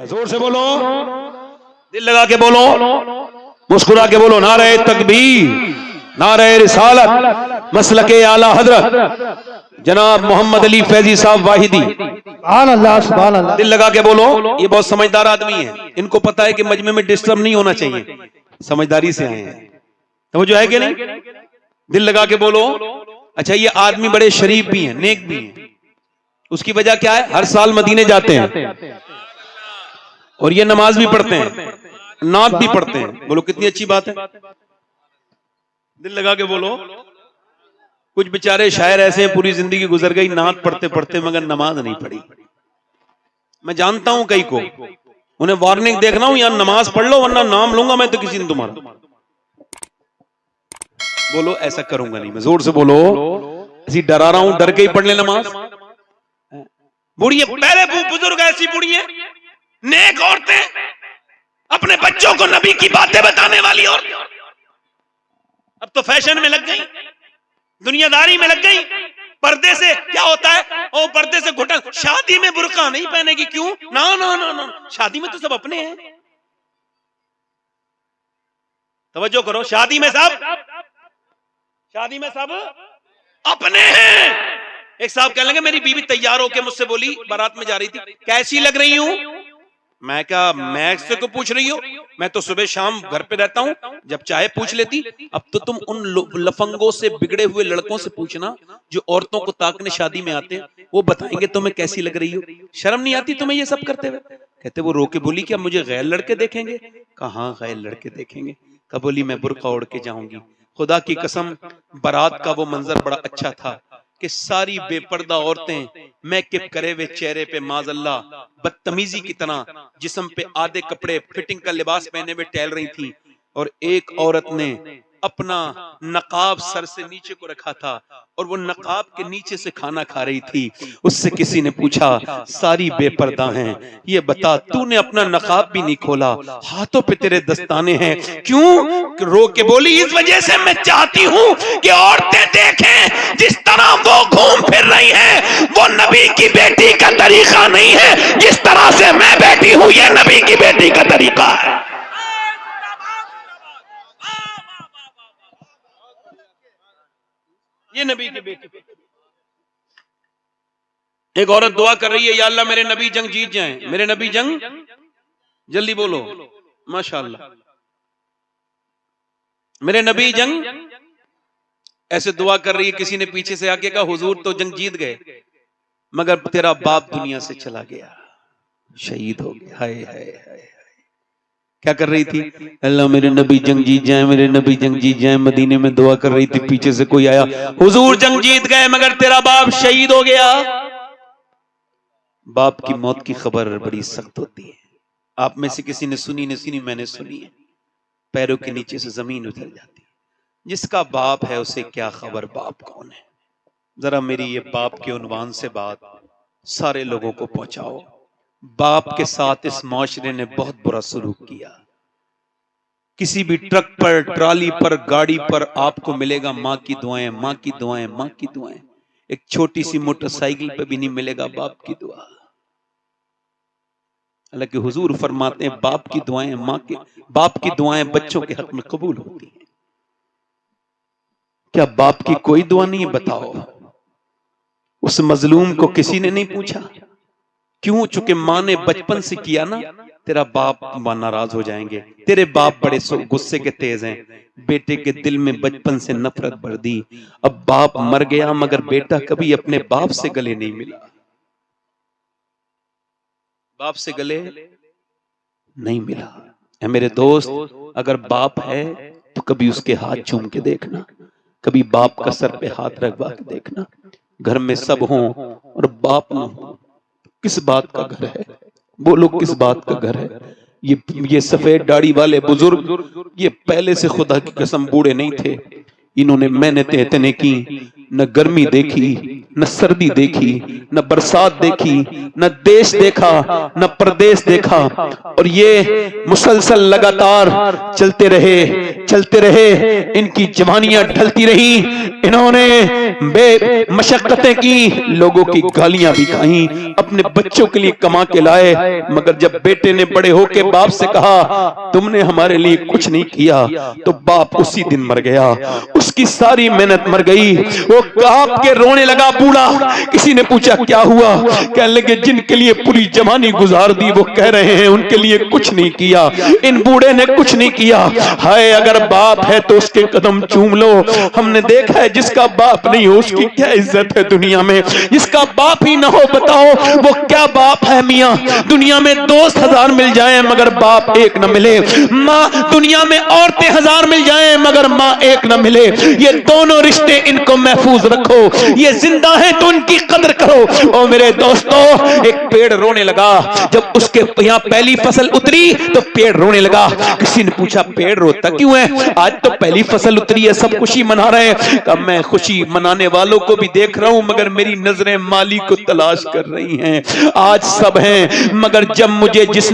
زور سے بولو, دل لگا کے بولو, مسکرا کے بولو. نعرہ تکبیر, نعرہ رسالت, مسلک اعلی حضرت جناب محمد علی فیضی صاحب واحدی. سبحان اللہ سبحان اللہ. دل لگا کے بولو. یہ بہت سمجھدار آدمی ہیں, ان کو پتا ہے کہ مجمع میں ڈسٹرب نہیں ہونا چاہیے, سمجھداری سے آئے ہیں. توجہ ہے کہ نہیں؟ دل لگا کے بولو. اچھا, یہ آدمی بڑے شریف بھی ہیں, نیک بھی ہیں. اس کی وجہ کیا ہے؟ ہر سال مدینے جاتے ہیں اور یہ نماز بھی پڑھتے ہیں, نعت بھی پڑھتے ہیں. بولو کتنی اچھی بات ہے. دل لگا کے بولو. کچھ بیچارے شاعر ایسے ہیں پوری زندگی گزر گئی نعت پڑھتے پڑھتے مگر نماز نہیں پڑھی. میں جانتا ہوں کئی کو, انہیں وارننگ دیکھنا ہوں, یہاں نماز پڑھ لو ورنہ نام لوں گا میں تو کسی دن تمہارا. بولو ایسا کروں گا نہیں میں. زور سے بولو. ایسی ڈرا رہا ہوں, ڈر کے ہی پڑھ لیں نماز. بوڑھی پہلے بزرگ ایسی بوڑھی ہیں, نیک عورتیں, اپنے بچوں کو نبی کی باتیں بتانے والی عورتیں. اب تو فیشن میں لگ گئی, دنیا داری میں لگ گئی. پردے سے کیا ہوتا ہے؟ او پردے سے گھٹن. شادی میں برقع نہیں پہنے گی, کیوں؟ نا نا نا نا, شادی میں تو سب اپنے ہیں. توجہ کرو, شادی میں سب اپنے ہیں. ایک صاحب کہنے لگے میری بیوی تیار ہو کے مجھ سے بولی, بارات میں جا رہی تھی, کیسی لگ رہی ہوں؟ میں کہا میں سے کو پوچھ رہی ہو, میں تو صبح شام گھر پہ رہتا ہوں, جب چاہے پوچھ لیتی. اب تو تم ان لفنگوں سے بگڑے ہوئے لڑکوں سے پوچھنا جو عورتوں کو تاکنے شادی میں آتے ہیں, وہ بتائیں گے تمہیں کیسی لگ رہی ہو. شرم نہیں آتی تمہیں یہ سب کرتے ہوئے؟ کہتے وہ رو کے بولی کیا مجھے غیر لڑکے دیکھیں گے؟ کہاں غیر لڑکے دیکھیں گے. کہا بولی میں برقع اوڑھ کے جاؤں گی. خدا کی قسم بارات کا وہ منظر بڑا اچھا تھا کہ ساری بے پردہ عورتیں میک اپ کرے ہوئے چہرے پہ معاذ اللہ بدتمیزی کی طرح جسم پہ آدھے کپڑے فٹنگ کا لباس پہنے ہوئے ٹہل رہی تھی, اور ایک عورت نے اپنا نقاب سر سے نیچے کو رکھا تھا اور وہ نقاب کے نیچے سے کھانا کھا رہی تھی. اس سے کسی نے پوچھا ساری بے پردہ ہیں, یہ بتا تو نے اپنا نقاب بھی نہیں کھولا, ہاتھوں پہ تیرے دستانے ہیں کیوں؟ رو کے بولی اس وجہ سے میں چاہتی ہوں کہ عورتیں دیکھیں جس طرح وہ گھوم پھر رہی ہیں وہ نبی کی بیٹی کا طریقہ نہیں ہے, جس طرح سے میں بیٹھی ہوں یہ نبی کی بیٹی کا طریقہ ہے. یہ نبی کی بیٹی. ایک عورت دعا کر رہی ہے, یا اللہ میرے نبی جنگ جیت جائیں, میرے نبی جنگ, جلدی بولو ماشاءاللہ, میرے نبی جنگ. ایسے دعا کر رہی ہے, کسی نے پیچھے سے آ کے کہا حضور تو جنگ جیت گئے مگر تیرا باپ دنیا سے چلا گیا, شہید ہو گیا. ہائے ہائے ہائے. کیا کر رہی تھی؟ اللہ میرے نبی جنگ جیت جائیں, میرے نبی جنگ جیت جائیں. مدینے میں دعا کر رہی تھی, پیچھے سے کوئی آیا, حضور جنگ جیت گئے مگر تیرا باپ شہید ہو گیا. باپ کی موت کی خبر بڑی سخت ہوتی ہے. آپ میں سے کسی نے سنی نہیں سنی, میں نے سنی ہے. پیروں کے نیچے سے زمین اتر جاتی ہے. جس کا باپ ہے اسے کیا خبر باپ کون ہے. ذرا میری یہ باپ کے عنوان سے بات سارے لوگوں کو پہنچاؤ. باپ کے ساتھ اس معاشرے نے بہت برا سلوک کیا. کسی بھی ٹرک پر, ٹرالی پر, گاڑی پر آپ کو ملے گا ماں کی دعائیں, ماں کی دعائیں, ماں کی دعائیں. ایک چھوٹی سی موٹر سائیکل پہ بھی نہیں ملے گا باپ کی دعا. حالانکہ حضور فرماتے ہیں باپ کی دعائیں, باپ کی دعائیں بچوں کے حق میں قبول ہوتی ہیں. کیا باپ کی کوئی دعا نہیں ہے؟ بتاؤ. اس مظلوم کو کسی نے نہیں پوچھا کیوں؟ چونکہ ماں نے بچپن سے کیا نا, تیرا باپ ناراض ہو جائیں گے. تیرے باپ بڑے غصے کے تیز ہیں, بیٹے کے دل میں بچپن سے نفرت بھر دی. اب باپ مر گیا مگر بیٹا کبھی اپنے باپ سے گلے نہیں ملا, باپ سے گلے نہیں ملا. اے میرے دوست, اگر باپ ہے تو کبھی اس کے ہاتھ چوم کے دیکھنا, کبھی باپ کا سر پہ ہاتھ رکھوا کے دیکھنا. گھر میں سب ہوں اور باپ نہ ہوں, کس بات کا گھر ہے؟ بولو کس بات کا گھر ہے؟ یہ سفید داڑھی والے بزرگ یہ پہلے سے خدا کی قسم بوڑھے نہیں تھے. انہوں نے محنتیں اتنے کی, نہ گرمی دیکھی, نہ سردی دیکھی, نہ برسات دیکھی, نہ دیش دیکھا, نہ پردیش دیکھا, اور یہ مسلسل لگاتار چلتے رہے چلتے رہے، ان کی جوانیاں ڈھلتی رہی، انہوں نے بے مشقتیں کی، لوگوں کی گالیاں بھی کھائیں، اپنے بچوں کے لیے کما کے لائے، مگر جب بیٹے نے بڑے ہو کے باپ سے کہا تم نے ہمارے لیے کچھ نہیں کیا، تو باپ اسی دن مر گیا، اس کی ساری محنت مر گئی، وہ کانپ کے رونے لگا بوڑھا۔ کسی نے پوچھا کیا ہوا؟ کہنے لگے جن کے لیے پوری جوانی گزار دی وہ کہہ رہے ہیں ان کے لیے کچھ نہیں کیا، ان بوڑھے نے کچھ نہیں کیا۔ ہائے اگر باپ ہے تو اس کے قدم چوم لو۔ ہم نے دیکھا ہے جس کا باپ نہیں ہو اس کی کیا عزت ہے دنیا میں، جس کا باپ ہی نہ ہو بتاؤ وہ کیا باپ ہے میاں۔ دنیا میں دوست ہزار مل جائیں مگر باپ ایک نہ ملے، ماں دنیا میں عورتیں ہزار مل جائیں مگر ماں ایک نہ ملے، یہ دونوں رشتے ان کو محفوظ رکھو، یہ زندہ ہیں تو ان کی قدر کرو۔ او میرے دوستو، ایک پیڑ رونے لگا جب اس کے یہاں پہلی فصل اتری تو پیڑ رونے لگا۔ کسی نے پوچھا پیڑ روتا کیوں ہے؟ آج تو پہلی فصل اتری ہے سب خوشی منا رہے ہیں۔ کہ میں خوشی منانے والوں کو بھی دیکھ رہا ہوں مگر میری نظریں مالی کو تلاش کر رہی ہیں۔ آج سب ہیں مگر جب مجھے جس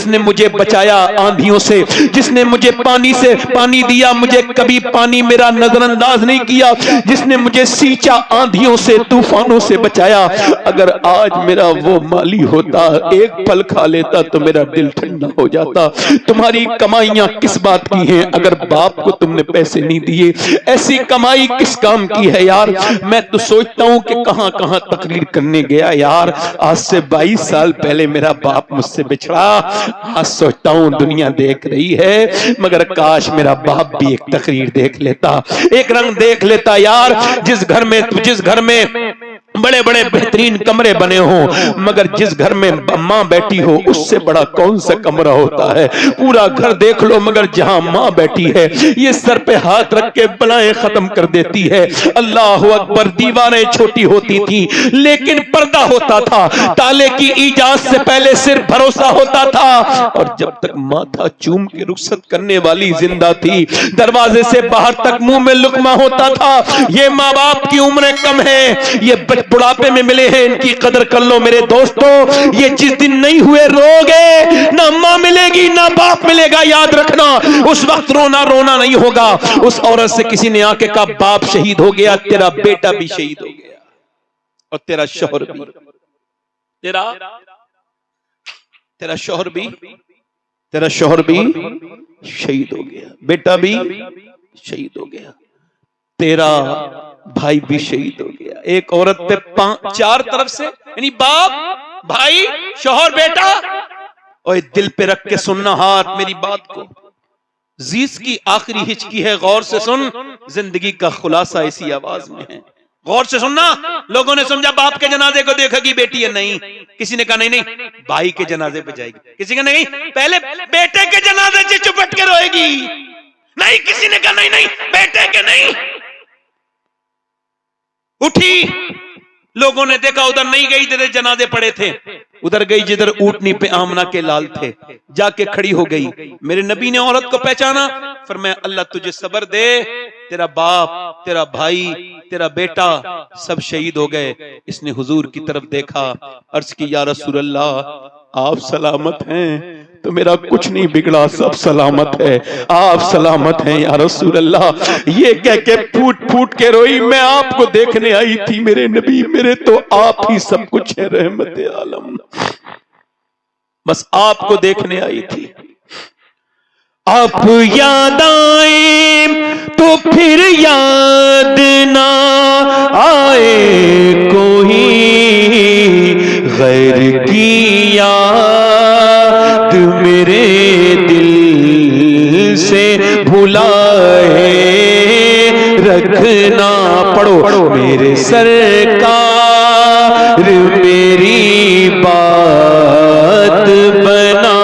نے مجھے بچایا آندھیوں سے، جس نے مجھے پانی دیا، مجھے کبھی پانی میرا نظر انداز نہیں کیا، جس نے مجھے سینچا آندھیوں سے طوفانوں سے بچایا، اگر آج میرا وہ مالی ہوتا ایک پھل کھا لیتا تو میرا دل ٹھنڈا ہو جاتا۔ تمہاری کمائیاں کس بات کی ہیں اگر باپ کو تم نے پیسے نہیں دیے؟ ایسی کمائی کس کام کی ہے یار؟ میں تو سوچتا ہوں کہ کہاں کہاں تقریر کرنے گیا یار، آج سے 22 سال پہلے میرا باپ مجھ سے بچھڑا، آج سوچتا ہوں دنیا دیکھ رہی ہے مگر کاش میرا باپ بھی ایک تقریر دیکھ لیتا، ایک رنگ دیکھ لیتا یار۔ جس گھر میں بڑے بڑے بہترین کمرے بنے ہوں مگر جس گھر میں ماں بیٹھی ہو اس سے بڑا کون سا کمرہ ہوتا ہے؟ پورا گھر دیکھ لو مگر جہاں ماں بیٹھی ہے یہ سر پہ ہاتھ رکھ کے بلائیں ختم کر دیتی ہے۔ اللہ اکبر، دیواریں چھوٹی ہوتی تھی لیکن پردہ ہوتا تھا، تالے کی ایجاد سے پہلے صرف بھروسہ ہوتا تھا، اور جب تک ماتھا چوم کے رخصت کرنے والی زندہ تھی دروازے سے باہر تک منہ میں لقمہ ہوتا تھا۔ یہ ماں باپ کی عمریں کم ہیں، یہ بڑھاپے میں ملے ہیں، ان کی قدر کر لو میرے دوستو۔ یہ جس دن نہیں ہوئے رو گے، نہ ماں ملے گی نہ باپ ملے گا، یاد رکھنا اس وقت رونا نہیں ہوگا۔ اس عورت سے کسی نے آ کے کہا باپ شہید ہو گیا، تیرا بیٹا بھی شہید ہو گیا اور تیرا شوہر بھی، تیرا شوہر بھی شہید ہو گیا، بیٹا بھی شہید ہو گیا، تیرا بھائی بھی شہید ہو گیا۔ ایک عورت پہ 4 طرف سے، یعنی باپ، بھائی، شوہر، بیٹا، اور دل پہ رکھ کے سننا ہاتھ میری بات کو۔ زیس کی آخری ہچکی ہے، غور سے سن، زندگی کا خلاصہ اسی آواز میں ہے، غور سے سننا۔ لوگوں نے سمجھا باپ کے جنازے کو دیکھے گی بیٹی ہے، نہیں، کسی نے کہا نہیں بھائی کے جنازے پہ جائے گی، کسی کا نہیں پہلے بیٹے کے جنازے سے چپٹ کے روئے گی، نہیں، کسی نے کہا نہیں بیٹے کے نہیں۔ اٹھی، لوگوں نے دیکھا ادھر نہیں گئی جدھر جنازے پڑے تھے، ادھر گئی جدھر اونٹنی پہ آمنہ کے لال تھے، جا کے کھڑی ہو گئی۔ میرے نبی نے عورت کو پہچانا، فرمایا اللہ تجھے صبر دے، تیرا باپ، تیرا بھائی، تیرا بیٹا سب شہید ہو گئے۔ اس نے حضور کی طرف دیکھا، عرض کی یا رسول اللہ آپ سلامت ہیں؟ تو میرا کچھ نہیں بگڑا، سب سلامت ہے، آپ سلامت ہیں یا رسول اللہ۔ یہ کہہ کے پھوٹ کے روئی، میں آپ کو دیکھنے آئی تھی میرے نبی، میرے تو آپ ہی سب کچھ ہے، رحمت عالم، بس آپ کو دیکھنے آئی تھی۔ آپ یاد آئے تو پھر یاد نہ آئے کوئی، غیر کی یاد میرے دل سے بھلائے رکھنا۔ پڑھو میرے سرکار میری بات بنا،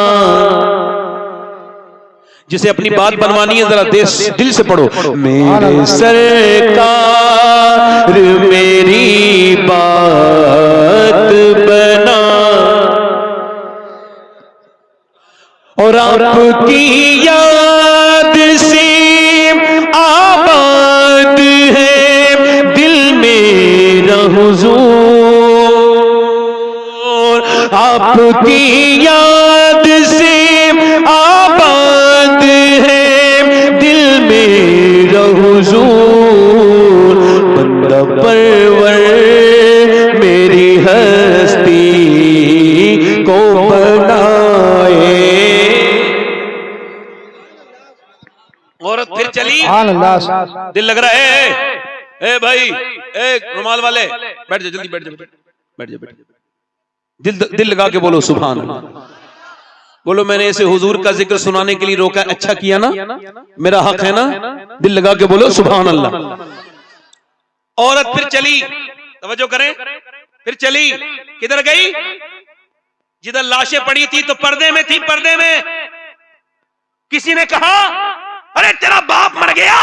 جسے اپنی بات بنوانی ہے ذرا دل سے پڑھو، میرے سرکار میری بات بنا، اور آپ کی یاد سے آباد ہے دل میرا حضور، آپ کی یاد سے آباد ہے دل رب پرور میری ہستی کو بنائے. عورت پھر چلی. سبحان اللہ. دل لگ رہا ہے. اے بھائی اے رومال والے بیٹھ جا جلدی بیٹھ جا بیٹھ جا بیٹھ جا. دل لگا کے بولو سبحان اللہ. بولو میں نے اسے حضور کا ذکر سنانے کے لیے روکا, اچھا کیا نا, میرا حق ہے نا. دل لگا کے بولو سبحان اللہ. عورت پھر چلی, توجہ کریں, پھر چلی کدھر گئی؟ جدھر لاشیں پڑی تھی تو پردے میں تھی. پردے میں کسی نے کہا ارے تیرا باپ مر گیا,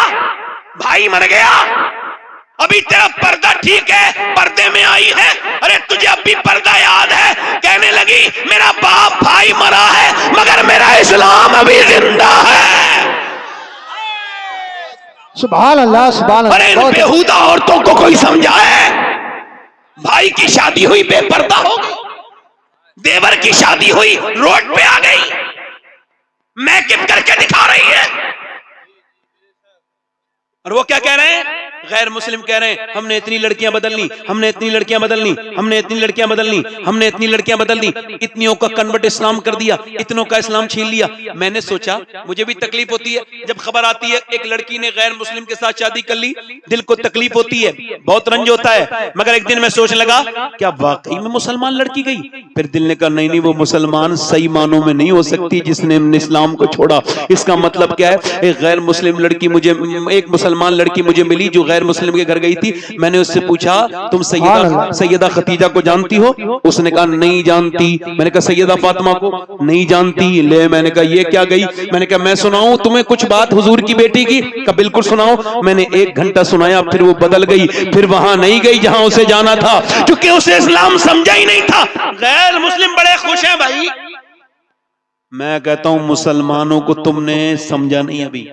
بھائی مر گیا, ابھی تیرا پردہ ٹھیک ہے, پردے میں آئی ہے, ارے تجھے اب بھی پردہ یاد ہے؟ کہنے لگی میرا باپ بھائی مرا ہے مگر میرا اسلام ابھی زندہ ہے. سبحان اللہ. سبحان اللہ. ارے ان بیہودہ عورتوں کو کوئی سمجھا ہے؟ بھائی کی شادی ہوئی بے پردہ ہو گئی, دیور کی شادی ہوئی روڈ پہ آ گئی, میک اپ کر کے دکھا رہی ہے. اور وہ کیا کہہ رہے ہیں؟ غیر مسلم کہہ رہے ہیں ہم نے اتنی لڑکیاں بدل لی, ہم نے اتنی لڑکیاں بدل لی, ہم نے اتنی لڑکیاں بدل لی, ہم نے اتنی لڑکیاں بدل دی, اتنیوں کا کنورٹ اسلام کر دیا, اتنوں کا اسلام چھین لیا. میں نے سوچا مجھے بھی تکلیف ہوتی ہے جب خبر آتی ہے ایک لڑکی نے غیر مسلم کے ساتھ شادی کر لی, دل کو تکلیف ہوتی ہے, بہت رنج ہوتا ہے. مگر ایک دن میں سوچنے لگا کیا واقعی میں مسلمان لڑکی گئی؟ پھر دل نے کہا نہیں وہ مسلمان صحیح معنوں میں نہیں ہو سکتی جس نے اسلام کو چھوڑا. اس کا مطلب کیا ہے؟ ایک غیر مسلم لڑکی مجھے, ایک مسلمان لڑکی مجھے ملی جو غیر مسلم کے گھر گئی تھی. میں نے اس سے پوچھا تم سیدہ خدیجہ کو جانتی ہو؟ اس نے کہا نہیں جانتی. میں نے کہا سیدہ فاطمہ کو نہیں جانتی. لے میں نے کہا یہ کیا گئی؟ میں نے کہا میں سناؤں تمہیں کچھ بات حضور کی بیٹی کی؟ کہا بالکل سناؤ. میں نے 1 گھنٹہ سنایا, پھر وہ بدل گئی, پھر وہاں نہیں گئی جہاں اسے جانا تھا کیونکہ اسے اسلام سمجھا ہی نہیں تھا. غیر مسلم بڑے خوش ہیں بھائی. میں کہتا ہوں مسلمانوں کو تم نے سمجھا نہیں ابھی.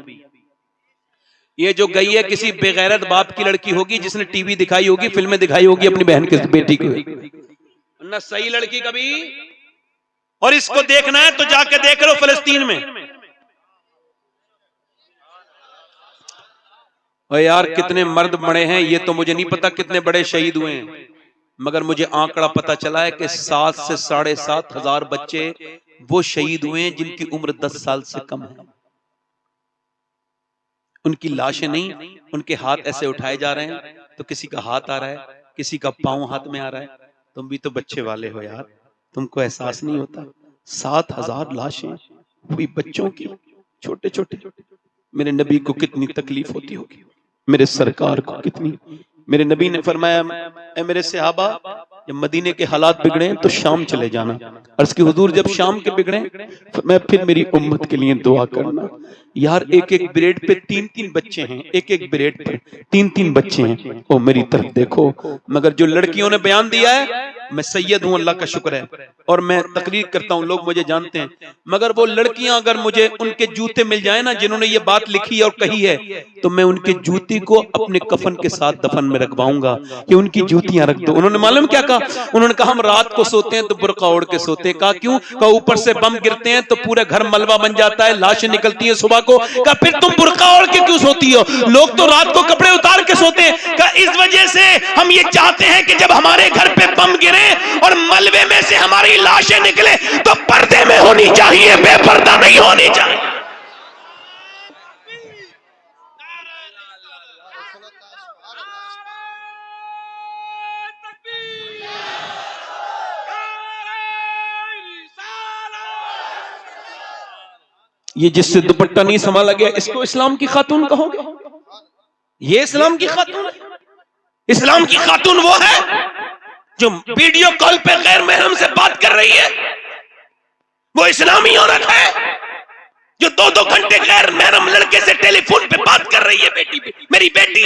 یہ جو گئی ہے کسی بے غیرت باپ کی لڑکی ہوگی جس نے ٹی وی دکھائی ہوگی, فلمیں دکھائی ہوگی اپنی بہن کی بیٹی کو, نہ صحیح لڑکی کبھی. اور اس کو دیکھنا ہے تو جا کے دیکھ لو فلسطین میں. اور یار کتنے مرد مڑے ہیں یہ تو مجھے نہیں پتا, کتنے بڑے شہید ہوئے ہیں, مگر مجھے آنکڑا پتا چلا ہے کہ 7 سے 7.5 ہزار بچے وہ شہید ہوئے ہیں جن کی عمر 10 سال سے کم ہے. ان کی لاشیں نہیں, ان کے ہاتھ ایسے اٹھائے جا رہے ہیں تو کسی کا ہاتھ آ رہا ہے, کسی کا پاؤں ہاتھ میں آ رہا ہے. تم بھی تو بچے والے ہو یار, تم کو احساس نہیں ہوتا؟ 7,000 لاشیں وہی بچوں کی, چھوٹے چھوٹے. میرے نبی کو کتنی تکلیف ہوتی ہوگی, میرے سرکار کو کتنی. میرے نبی نے فرمایا اے میرے صحابہ جب مدینے کے حالات بگڑے تو شام چلے جانا. عرض کی حضور جب شام کے بگڑے میں پھر میری امت کے لیے دعا کرنا. یار ایک بریڈ پہ 3 بچے ہیں, ایک بریڈ پہ 3 بچے ہیں. او میری طرف دیکھو. مگر جو لڑکیوں نے بیان دیا ہے, میں سید ہوں اللہ کا شکر ہے اور میں تقریر کرتا ہوں, لوگ مجھے جانتے ہیں, مگر وہ لڑکیاں اگر مجھے ان کے جوتے مل جائیں نا جنہوں نے یہ بات لکھی اور کہی ہے تو میں ان کے جوتی کو اپنے کفن کے ساتھ دفن میں رکھواؤں گا کہ ان کی جوتیاں رکھ دو. انہوں نے معلوم کیا کہا؟ انہوں نے کہا ہم رات کو سوتے ہیں تو برقع اوڑھ کے سوتے ہیں. کہا کیوں؟ کہا اوپر سے بم گرتے ہیں تو پورے گھر ملبہ بن جاتا ہے, لاشیں نکلتی ہیں صبح کو. کہا پھر تم برقع اوڑھ کے کیوں سوتی ہو؟ لوگ تو رات کو کپڑے اتار کے سوتے ہیں. کہا اس وجہ سے ہم یہ چاہتے ہیں کہ جب ہمارے گھر پہ بم گرے اور ملبے میں سے ہماری لاشیں نکلے تو پردے میں ہونی چاہیے, بے پردہ نہیں ہونی چاہیے. یہ جس سے دوپٹہ نہیں سنبھالا گیا اس کو اسلام کی خاتون کہو گے؟ یہ اسلام کی خاتون ہے؟ اسلام کی خاتون وہ ہے جو ویڈیو کال پہ غیر محرم سے بات کر رہی ہے, وہ اسلامی عورت ہے جو 2 گھنٹے غیر محرم لڑکے سے ٹیلی فون پہ بات کر رہی ہے. بیٹی میری بیٹی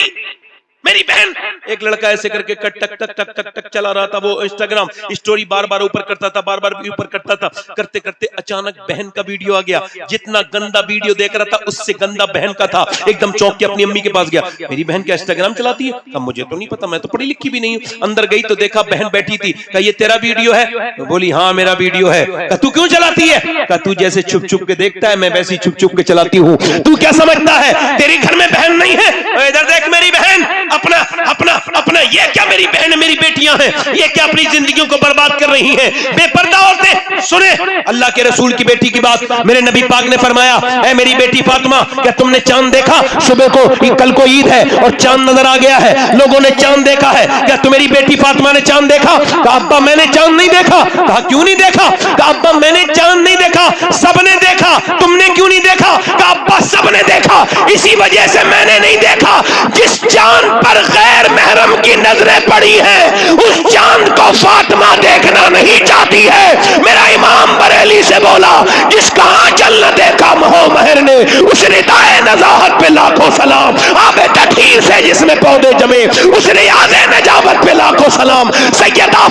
میری بہن. ایک لڑکا ایسے کر کے ٹک ٹک ٹک ٹک ٹک چلا رہا تھا, وہ انسٹاگرام اسٹوری بار بار اوپر کرتا تھا, بار بار اوپر کرتا تھا. کرتے کرتے اچانک بہن کا ویڈیو آ گیا. جتنا گندا ویڈیو دیکھ رہا تھا اس سے گندا بہن کا تھا. ایک دم چونک کے اپنی امی کے پاس گیا, میری بہن کیا انسٹاگرام چلاتی ہے؟ کہا مجھے تو نہیں پتا, میں تو پڑھی لکھی بھی نہیں ہوں. اندر گئی تو دیکھا بہن بیٹھی تھی. کہا یہ تیرا ویڈیو ہے؟ بولی ہاں میرا ویڈیو ہے. کہا تو کیوں چلاتی ہے؟ کہا تو جیسے چھپ چھپ کے دیکھتا ہے میں ویسے چھپ چھپ کے چلاتی ہوں. تو کیا سمجھتا ہے تیری گھر میں بہن نہیں ہے؟ ادھر دیکھ میری بہن, اپنا یہ کیا میری بہن میری بیٹیاں ہیں، یہ کیا اپنی زندگیوں کو برباد کر رہی ہیں بے پردہ عورتیں. سنیں اللہ کے رسول کی بیٹی کی بات. میرے نبی پاک نے فرمایا اے میری بیٹی فاطمہ کیا تم نے چاند دیکھا؟ صبح کو کل کو عید ہے اور چاند نظر آ گیا ہے، لوگوں نے چاند دیکھا ہے، کیا تمہاری بیٹی فاطمہ نے چاند دیکھا؟ کہا ابا میں نے چاند نہیں دیکھا. کہا کیوں نہیں دیکھا؟ کہا ابا میں نے چاند نہیں دیکھا، سب نے دیکھا، تم نے کیوں نہیں دیکھا؟ کہا ابا سب نے دیکھا، اسی وجہ سے میں نے نہیں دیکھا. جس چاند پر غیر محرم کی نظریں پڑی ہیں اس چاند کو فاطمہ دیکھنا نہیں چاہتی ہے. میرا امام بریلی سے بولا جس کا آنچل نہ دیکھا مہو مہر نے اس ردائے نزاہت پہ لاکھوں سلام. آب تطہیر سے جس میں پودے جمے اس ریاض نجابت پہ لاکھوں سلام. سیدہ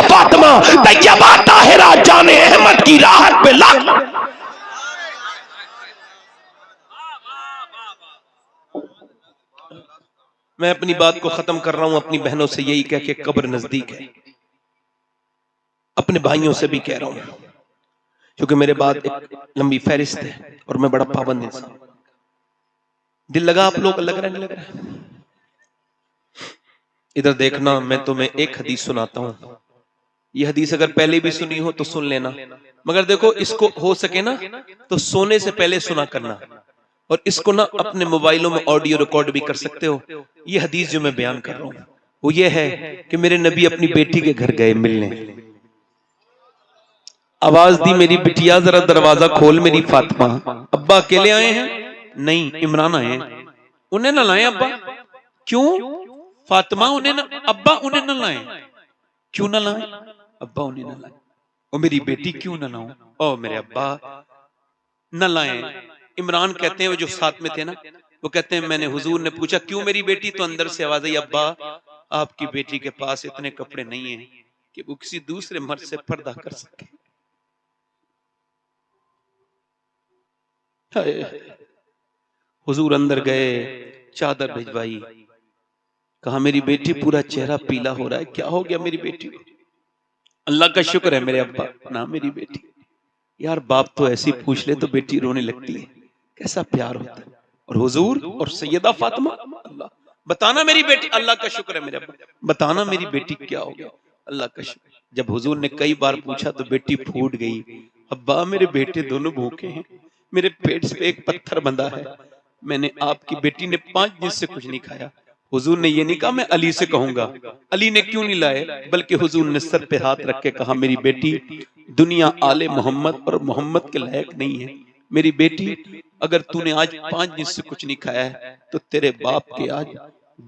فاطمہ طیبہ طاہرہ جان احمد کی راحت پہ لاکھ. میں اپنی بات کو ختم کر رہا ہوں اپنی بہنوں سے یہی کہہ کہ قبر نزدیک ہے. اپنے بھائیوں سے بھی کہہ رہا ہوں کیونکہ میرے بعد ایک لمبی فہرست ہے اور میں بڑا پابند انسان. دل لگا آپ لوگ؟ لگ رہا ہے نہیں لگ رہا ہے؟ ادھر دیکھنا میں تمہیں ایک حدیث سناتا ہوں. یہ حدیث اگر پہلے بھی سنی ہو تو سن لینا، مگر دیکھو اس کو ہو سکے نا تو سونے سے پہلے سنا کرنا، اور اس کو نا اپنے موبائلوں میں آڈیو ریکارڈ بھی کر سکتے ہو. یہ حدیث جو میں بیان کر رہا ہوں وہ یہ ہے کہ میرے نبی اپنی بیٹی کے گھر گئے ملنے. آواز دی میری بٹیا ذرا دروازہ کھول میری فاطمہ. ابا اکیلے آئے ہیں؟ نہیں عمران آئے ہیں. انہیں نہ لائیں ابا. کیوں؟ فاطمہ انہیں نہ، ابا انہیں نہ لائیں. کیوں نہ لائیں ابا؟ انہیں نہ لائیں. اور میری بیٹی کیوں نہ لاؤں؟ او میرے ابا نہ لائیں. عمران کہتے ہیں وہ جو ساتھ میں تھے نا وہ کہتے ہیں میں نے حضور نے پوچھا کیوں میری بیٹی؟ تو اندر سے آواز آئی ابا آپ کی بیٹی کے پاس اتنے کپڑے نہیں ہیں کہ وہ کسی دوسرے مرد سے پردہ کر سکے. حضور اندر گئے، چادر بھجوائی، کہا میری بیٹی پورا چہرہ پیلا ہو رہا ہے، کیا ہو گیا میری بیٹی کو؟ اللہ کا شکر ہے میرے ابا نہ میری بیٹی. یار باپ تو ایسی پوچھ لے تو بیٹی رونے لگتی ہے، کیسا پیار ہوتا ہے. اور حضور اور سیدہ فاطمہ اللہ بتانا میری بیٹی، اللہ کا شکر ہے میرے ابا بتانا میری بیٹی کیا ہو گیا، اللہ کا شکر. جب حضور نے کئی بار پوچھا تو بیٹی پھوٹ گئی. ابا میرے بیٹے دونوں بھوکے ہیں، میرے پیٹ سے ایک پتھر بندھا ہے، میں نے آپ کی بیٹی نے 5 دن سے کچھ نہیں کھایا. حضور نے یہ نہیں کہا میں علی سے کہوں گا. علی نے کیوں نہیں لائے؟ بلکہ حضور نے سر پہ ہاتھ رکھ کے کہا میری بیٹی دنیا آل محمد اور محمد کے لائق نہیں ہے. میری بیٹی اگر تو نے آج 5 دن سے کچھ نہیں کھایا ہے تو تیرے باپ کے آج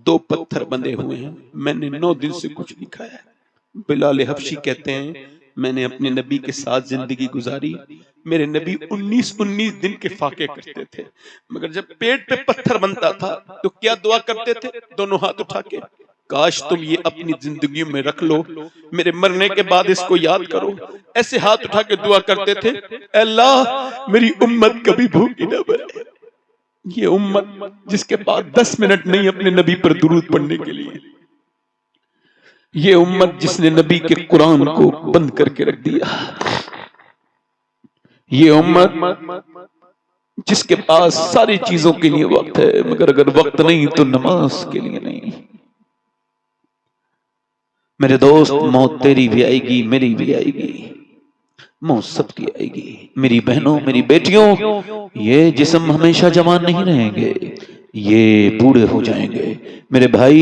2 پتھر بندھے ہوئے ہیں، میں نے 9 دن سے کچھ نہیں کھایا ہے. بلال حبشی کہتے ہیں میں نے اپنے نبی کے ساتھ زندگی گزاری، میرے نبی 19 دن کے فاقے کرتے تھے، مگر جب پیٹ پہ پتھر بنتا تھا تو کیا دعا کرتے تھے؟ دونوں ہاتھ اٹھا کے کاش تم یہ اپنی زندگی میں رکھ لو، میرے مرنے کے بعد اس کو یاد کرو. ایسے ہاتھ اٹھا کے دعا کرتے تھے اے اللہ میری امت کبھی بھوکی نہ مرے. یہ امت جس کے پاس 10 منٹ نہیں اپنے نبی پر درود پڑھنے کے لیے، یہ امت جس نے نبی کے قرآن کو بند کر کے رکھ دیا، یہ امت جس کے پاس ساری چیزوں کے لیے وقت ہے مگر اگر وقت نہیں تو نماز کے لیے نہیں. میرے دوست موت تیری بھی آئے گی، میری بھی آئے گی، موت سب کی آئے گی. میری بہنوں میری بیٹیوں یہ جسم ہمیشہ جوان نہیں رہیں گے، یہ بوڑھے ہو جائیں گے. میرے بھائی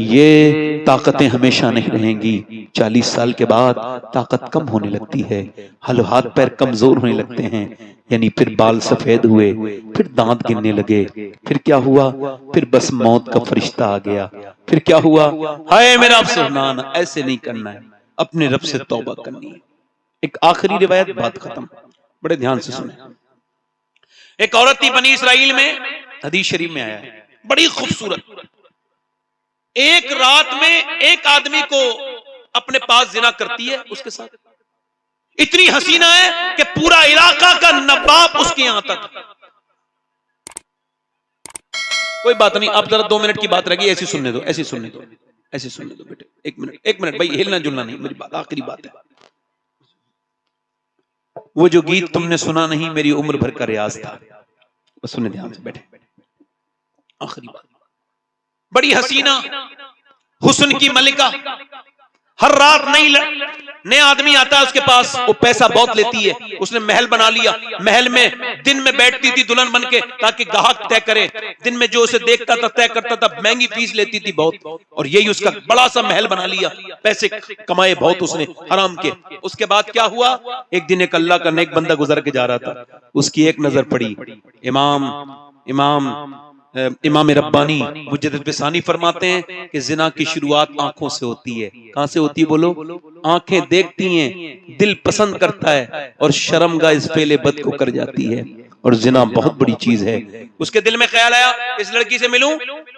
یہ طاقتیں ہمیشہ نہیں رہیں گی، 40 سال کے بعد طاقت کم ہونے لگتی ہے، ہاتھ پیر کمزور ہونے لگتے ہیں، یعنی پھر بال سفید ہوئے، پھر دانت گرنے لگے، پھر کیا ہوا؟ پھر بس موت کا فرشتہ آ گیا. پھر کیا ہوا؟ ہائے میرا افسوس، ایسے نہیں کرنا ہے، اپنے رب سے توبہ کرنی ہے. ایک آخری روایت، بات ختم، بڑے دھیان سے سنیں. ایک عورت تھی بنی اسرائیل میں، حدیث شریف میں آیا ہے بڑی خوبصورت. ایک رات میں ایک آدمی کو اپنے پاس زنا کرتی ہے، اس کے ساتھ اتنی حسینہ ہے کہ پورا علاقہ کا نواب اس کے یہاں تک. کوئی بات نہیں، آپ ذرا 2 منٹ کی بات رہ گئی، ایسی سننے دو، ایسی سننے دو، ایسی سننے دو بیٹے. ایک منٹ بھائی، ہلنا جلنا نہیں، میری بات آخری بات ہے. وہ جو گیت تم نے سنا نہیں میری عمر بھر کا ریاض تھا، بس سننے دھیان سے بیٹھے. آخری بات، بڑی حسینہ حسن کی ملکہ، ہر رات نیا آدمی آتا ہے اس کے پاس، وہ پیسہ بہت لیتی ہے، اس نے محل بنا لیا، محل میں دن میں بیٹھتی تھی دلہن بن کے تاکہ گاہک طے کرے، دن میں جو اسے دیکھتا تھا طے کرتا تھا، مہنگی فیس لیتی تھی بہت، اور یہی اس کا بڑا سا محل بنا لیا، پیسے کمائے بہت اس نے حرام کے۔ اس کے بعد کیا ہوا، ایک دن ایک اللہ کا نیک بندہ گزر کے جا رہا تھا، اس کی ایک نظر پڑی، امام ربانی مجدد بسانی فرماتے ہیں کہ زنا کی شروعات آنکھوں سے ہوتی ہے۔ کہاں سے ہوتی ہے بولو؟ آنکھیں دیکھتی ہیں، دل پسند کرتا ہے، اور شرمگاہ اس فعل بد کو کر جاتی ہے، اور زنا بہت بڑی چیز ہے۔ اس کے دل میں خیال آیا اس لڑکی سے ملوں،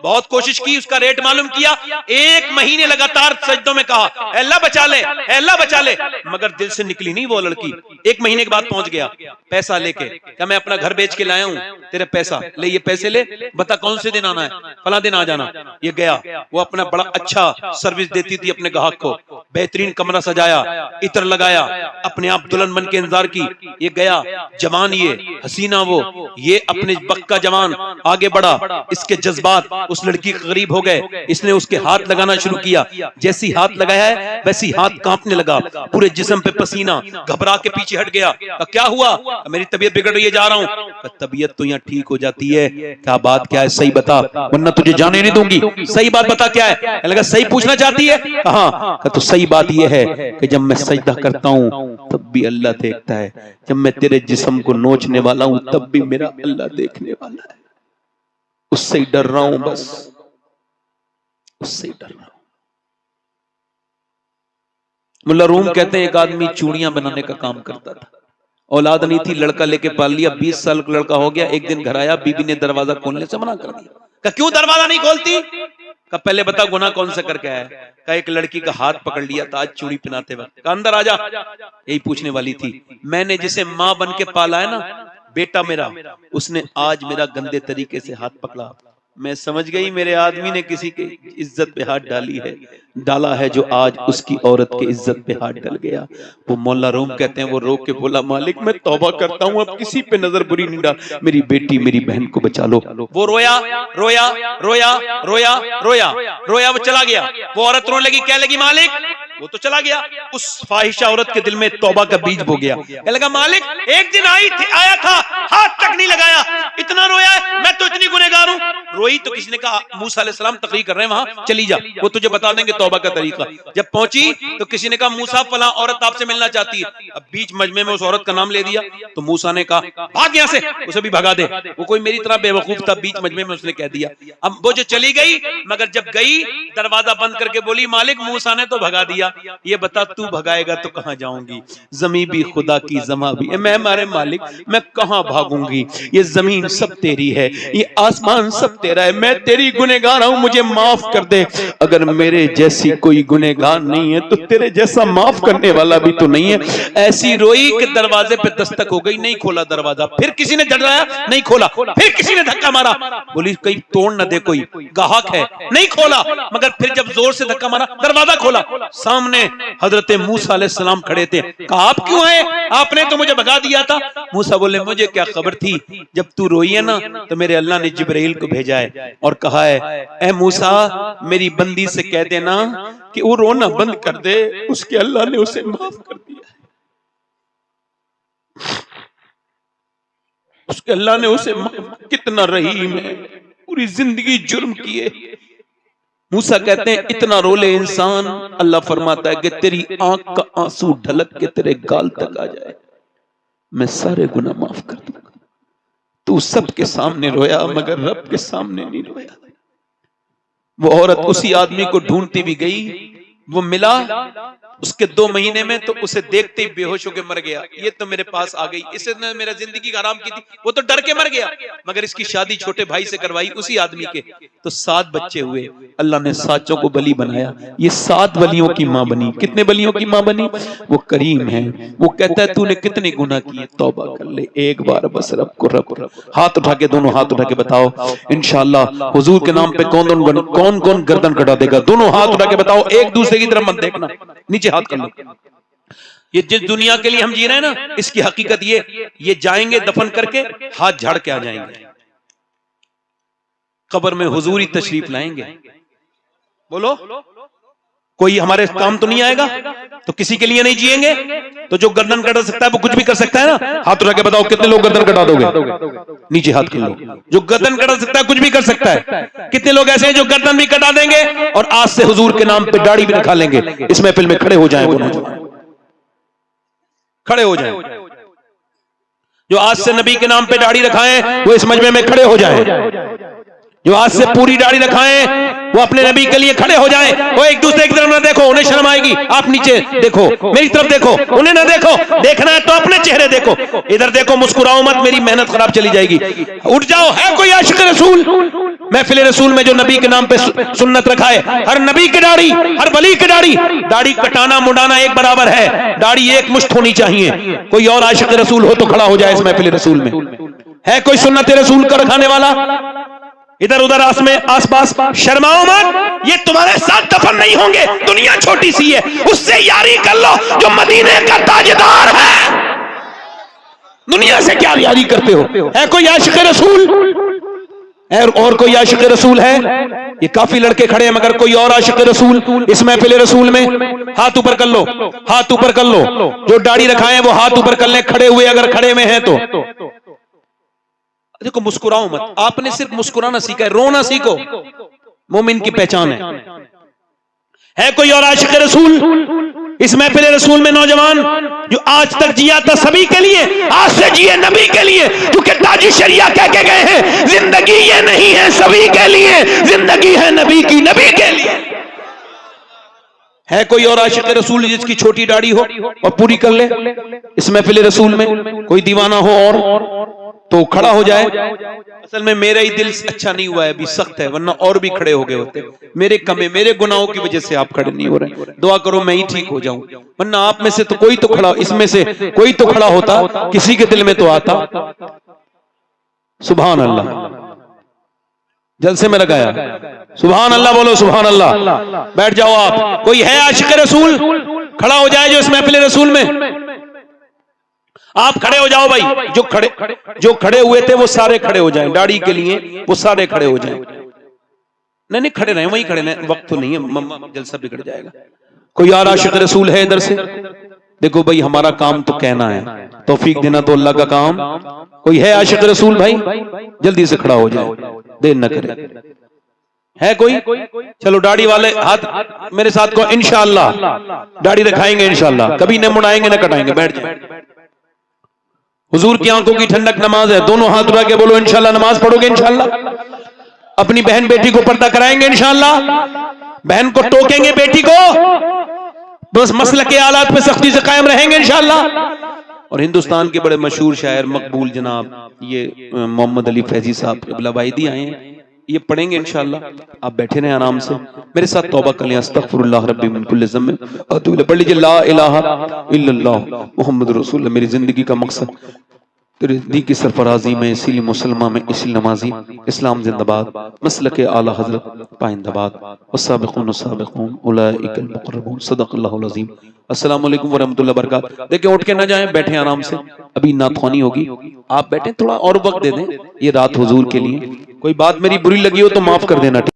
بہت کوشش کی، اس کا ریٹ معلوم کیا، 1 مہینے لگاتار سجدوں میں کہا اے اللہ بچا لے، اے اللہ بچا لے، مگر دل سے نکلی نہیں وہ لڑکی۔ 1 مہینے کے بعد پہنچ گیا پیسہ لے کے، کہ میں اپنا گھر بیچ کے لایا ہوں، تیرے پیسہ لے، یہ پیسے لے، بتا کون سے دن آنا ہے، فلاں دن آ جانا۔ یہ گیا، وہ اپنا بڑا اچھا سروس دیتی تھی اپنے گاہک کو، بہترین کمرہ سجایا، عطر لگایا، اپنے آپ دلہن بن کے انتظار کی۔ یہ گیا، جوان یہ حسینہ وہ، یہ اپنے وقت کا جوان آگے بڑھا، اس کے جذبات اس لڑکی کے قریب ہو گئے، اس نے اس کے ہاتھ لگانا شروع کیا، جیسی ہاتھ لگایا ہے ویسی ہاتھ کانپنے لگا، پورے جسم پہ پسینہ، گھبرا کے پیچھے ہٹ گیا۔ کیا ہوا؟ میری طبیعت بگڑ رہی ہے، جا رہا ہوں۔ طبیعت تو یہاں ٹھیک ہو جاتی ہے، کیا بات کیا ہے، صحیح بتا ورنہ تجھے جانے نہیں دوں گی، صحیح بات بتا کیا ہے۔ لگا صحیح پوچھنا چاہتی ہے، کہاں؟ تو صحیح بات یہ ہے کہ جب میں سجدہ کرتا ہوں تب بھی اللہ دیکھتا ہے، جب میں تیرے جسم کو نوچنے والا ہوں تب بھی میرا اللہ دیکھنے والا ہے، اس سے ہی ڈر رہا ہوں، بس اس سے ہی ڈر رہا ہوں۔ ملا روم کہتے ہیں ایک آدمی چوڑیاں بنانے کا کام کرتا تھا، اولاد نہیں تھی، لڑکا لے کے پال لیا، 20 سال کا لڑکا ہو گیا، ایک دن گھر آیا، بیوی نے دروازہ کھولنے سے منع کر دیا۔ کہا کیوں دروازہ نہیں کھولتی؟ کہا پہلے بتا گناہ کون سے کر کے آیا؟ کہا ایک لڑکی کا ہاتھ پکڑ لیا تھا آج چوڑی پہناتے وقت۔ کہا اندر آجا، یہی پوچھنے والی تھی، میں نے جسے ماں بن کے پالا ہے نا، بیٹا میرا، اس نے آج میرا گندے طریقے سے ہاتھ پکڑا، میں سمجھ گئی میرے آدمی نے کسی کی عزت پہ ہاتھ ڈالا ہے جو آج اس کی عورت کی عزت پہ ہاتھ ڈل گیا۔ وہ مولا روم کہتے ہیں وہ رو کے بولا مالک میں توبہ کرتا ہوں، اب کسی پہ نظر بری نہیں ڈال، میری بیٹی میری بہن کو بچا لو۔ وہ رویا رویا رویا رویا رویا رویا، وہ چلا گیا، وہ عورت رونے لگی، کہنے لگی مالک، وہ تو چلا گیا، اس فاحشہ عورت کے دل میں توبہ کا بیج بو گیا، کہنے لگا مالک ایک دن آیا تھا، ہاتھ تک نہیں لگایا، اتنا رویا ہے، میں تو اتنی گنہگار ہوں۔ روئی تو کسی نے کہا موسیٰ علیہ السلام تقریر کر رہے ہیں وہاں، چلی جا، وہ تجھے بتا دیں گے توبہ کا طریقہ۔ جب پہنچی تو کسی نے کہا موسیٰ فلاں عورت آپ سے ملنا چاہتی ہے، اب بیچ مجمع میں اس عورت کا نام لے دیا، تو موسیٰ نے کہا بھاگ یہاں سے، اسے بھی بھگا دے، وہ کوئی میری طرح بے وقوف تھا، بیچ مجمع میں اس نے کہہ دیا۔ اب وہ جو چلی گئی، مگر جب گئی دروازہ بند کر کے بولی مالک موسیٰ نے تو بھگا دیا، یہ بتا تو بھگائے گا تو کہاں جاؤں گی، زمین بھی خدا کی زماں بھی، میں ہمارے مالک میں کہاں بھاگوں گی، یہ زمین سب تیری ہے، یہ آسمان سب تیرا ہے، میں تیری گنہگار ہوں، مجھے معاف کر دے، اگر میرے جیسی کوئی گنہگار نہیں ہے تو تیرے جیسا معاف کرنے والا بھی تو نہیں ہے۔ ایسی روئی کہ دروازے پہ دستک ہو گئی، نہیں کھولا دروازہ، پھر کسی نے جھڑایا نہیں کھولا، پھر کسی نے دھکا مارا، بولی کہیں توڑ نہ دے کوئی، گاہک ہے، نہیں کھولا، مگر پھر جب زور سے دھکا مارا دروازہ کھولا، سامنے حضرت موسیٰ علیہ السلام کھڑے تھے۔ کہا آپ کیوں آئے؟ آپ نے تو مجھے بھگا دیا تھا۔ موسیٰ بولے مجھے کیا خبر تھی، جب تو روئی ہے نا تو میرے اللہ نے جبرائیل کو بھیجا ہے اور کہا ہے اے موسیٰ میری بندی سے کہہ دینا کہ وہ رونا بند کر دے، اس کے اللہ نے اسے معاف کر دیا، اس کے اللہ نے اسے کتنا رحیم ہے، پوری زندگی جرم کیے۔ موسیٰ کہتے ہیں اتنا رولے انسان، اللہ فرماتا ہے کہ تیری آنکھ کا آنسو ڈھلک کے تیرے گال تک آ جائے میں سارے گناہ معاف کر دوں گا۔ تو سب کے سامنے رویا مگر رب کے سامنے نہیں رویا۔ وہ عورت اسی آدمی کو ڈھونڈتی بھی گئی، وہ ملا، اس کے 2 مہینے میں تو اسے دیکھتے ہی بے ہوش ہو کے مر گیا۔ یہ تو میرے پاس آ گئی، اس نے میرا زندگی حرام کی تھی، وہ تو ڈر کے مر گیا، مگر اس کی شادی چھوٹے بھائی سے کروائی اسی آدمی کے، تو 7 بچے ہوئے، اللہ نے 7 کو ولی بنایا۔ یہ 7 ولیوں کی ماں بنی۔ کتنے ولیوں کی ماں بنی؟ وہ کریم ہے، وہ کہتا ہے تو نے کتنے گناہ کیے، توبہ کر لے ایک بار بس، رب کو رب۔ ہاتھ اٹھا کے، دونوں ہاتھ اٹھا کے بتاؤ انشاءاللہ حضور کے نام پہ کون کون گردن کٹا دے گا؟ دونوں ہاتھ اٹھا کے بتاؤ، ایک دوسرے کی طرف مت دیکھنا، نیچے ہاتھ کر لو۔ یہ جس دنیا کے لیے ہم جی رہے ہیں نا، اس کی حقیقت یہ جائیں گے دفن کر کے ہاتھ جھاڑ کے آ جائیں گے، قبر میں حضور ہی تشریف لائیں گے، بولو کوئی ہمارے کام تو نہیں آئے گا؟ تو کسی کے لیے نہیں جیئیں گے؟ تو جو گردن کٹا سکتا ہے وہ کچھ بھی کر سکتا ہے نا؟ ہاتھ اٹھا کے بتاؤ کتنے لوگ گردن کٹا دو گے؟ نیچے ہاتھ کر لو. جو گردن کٹا سکتا ہے کچھ بھی کر سکتا ہے. کتنے لوگ ایسے ہیں جو گردن بھی کٹا دیں گے اور آج سے حضور کے نام پہ داڑھی بھی رکھا لیں گے؟ اس محفل میں کھڑے ہو جائیں وہ نوجوان، کھڑے ہو جائیں. جو آج سے نبی کے نام پہ داڑھی رکھائیں وہ اس مجمع میں کھڑے ہو جائیں. جو آج سے پوری داڑھی رکھائیں وہ اپنے نبی کے لیے کھڑے ہو جائیں. وہ ایک دوسرے کی طرف نہ دیکھو، انہیں شرم آئے گی. آپ نیچے دیکھو، میری طرف دیکھو، انہیں نہ دیکھو. دیکھنا ہے تو اپنے چہرے دیکھو. ادھر دیکھو، مسکراؤ مت، میری محنت خراب چلی جائے گی. اٹھ جاؤ. ہے کوئی عاشق رسول؟ محفل رسول میں جو نبی کے نام پہ سنت رکھائے، ہر نبی کی داڑھی، ہر ولی کی داڑھی، داڑھی کٹانا مڈانا ایک برابر ہے. داڑھی ایک مشت ہونی چاہیے. کوئی اور عاشق رسول ہو تو کھڑا ہو جائے اس محفل رسول میں. ہے کوئی سنت رسول کا رکھانے والا؟ ادھر ادھر آس پاس شرماؤ مت. یہ تمہارے ساتھ دفن نہیں ہوں گے. دنیا چھوٹی سی ہے، اس سے یاری کر لو جو مدینے کا تاجدار ہے. دنیا سے کیا یاری کرتے ہو؟ ہے کوئی عاشق رسول؟ اور کوئی عاشق رسول ہے؟ یہ کافی لڑکے کھڑے ہیں مگر کوئی اور عاشق رسول اس محفل رسول میں؟ ہاتھ اوپر کر لو، ہاتھ اوپر کر لو. جو داڑھی رکھائے وہ ہاتھ اوپر کر لیں کھڑے ہوئے، اگر کھڑے میں ہیں تو. دیکھو مسکراؤ مت. آپ نے صرف مسکرانا سیکھا ہے، رونا سیکھو. مومن کی پہچان ہے کوئی اور عاشق رسول اس محفل رسول میں؟ نوجوان جو آج تک جیا تھا سبھی کے لیے، آج سے جیے نبی کے لیے. کیونکہ تاج شریعہ کہہ کے گئے ہیں زندگی یہ نہیں ہے سبھی کے لیے، زندگی ہے نبی کی، نبی کے لیے. ہے کوئی اور عاشق رسول جس کی چھوٹی داڑھی ہو اور پوری کر لے اس محفل رسول میں؟ کوئی دیوانہ ہو اور تو کھڑا ہو جائے. اصل میں میرا ہی دل اچھا نہیں ہوا ہے، ابھی سخت ہے، ورنہ اور بھی کھڑے ہو گئے ہوتے. میرے کمے، میرے گناہوں کی وجہ سے آپ کھڑے نہیں ہو رہے. دعا کرو میں ہی ٹھیک ہو جاؤں، ورنہ آپ میں سے تو کوئی تو کھڑا، اس میں سے کوئی تو کھڑا ہوتا، کسی کے دل میں تو آتا. سبحان اللہ. جلسے میں لگایا سبحان اللہ، بولو سبحان اللہ. بیٹھ جاؤ آپ. کوئی ہے عاشق رسول کھڑا ہو جائے جو اس محفل رسول میں؟ آپ کھڑے ہو جاؤ بھائی. جو کھڑے ہوئے تھے وہ سارے کھڑے ہو جائیں داڑھی کے لیے، وہ سارے کھڑے ہو جائیں. نہیں کھڑے رہیں، وہیں کھڑے رہیں، وقت تو نہیں ہے، جلسہ بگڑ جائے گا. کوئی اور عاشق رسول ہے ادھر سے؟ دیکھو بھائی ہمارا کام تو کہنا ہے، توفیق دینا تو اللہ کا کام. کوئی ہے عاشق رسول بھائی؟ جلدی سے کھڑا ہو جائے، دیر نہ کرے. ہے کوئی؟ چلو داڑھی والے ہاتھ میرے ساتھ کو. انشاءاللہ داڑھی رکھائیں گے، انشاءاللہ کبھی نہ مڑائیں گے نہ کٹائیں گے. بیٹھ جائیں. حضور کی آنکھوں کی ٹھنڈک نماز ہے. دونوں ہاتھ اٹھا کے بولو انشاءاللہ نماز پڑھو گے انشاءاللہ. اپنی بہن بیٹی کو پردہ کرائیں گے انشاءاللہ. بہن کو ٹوکیں گے بیٹی کو، بس مسلک کے آلات پہ سختی سے قائم رہیں گے انشاءاللہ. اور ہندوستان کے بڑے مشہور شاعر مقبول جناب یہ محمد علی فیضی صاحب قبلہ وائدی آئے ہیں، یہ پڑھیں گے انشاءاللہ. آپ بیٹھے رہیں آرام سے، میرے ساتھ توبہ کریں. استغفر اللہ ربی من کل ذنب واتوب الیہ. پڑھ لیجیے لا الہ الا اللہ محمد رسول اللہ. میری زندگی کا مقصد تیرے دی کی سرفرازی میں، اسی لیے مسلمہ میں، اسی نمازی. اسلام زندہ باد، مسلک اعلی حضرت پائندہ باد. والسابقون السابقون اولئک المقربون. صدق اللہ العظیم. السلام علیکم ورحمۃ اللہ وبرکاتہ. دیکھیں اٹھ کے نہ جائیں، بیٹھیں آرام سے. ابھی نعت خوانی ہوگی، آپ بیٹھیں، تھوڑا اور وقت دے دیں. یہ رات حضور کے لیے. کوئی بات میری بری لگی ہو تو معاف کر دینا.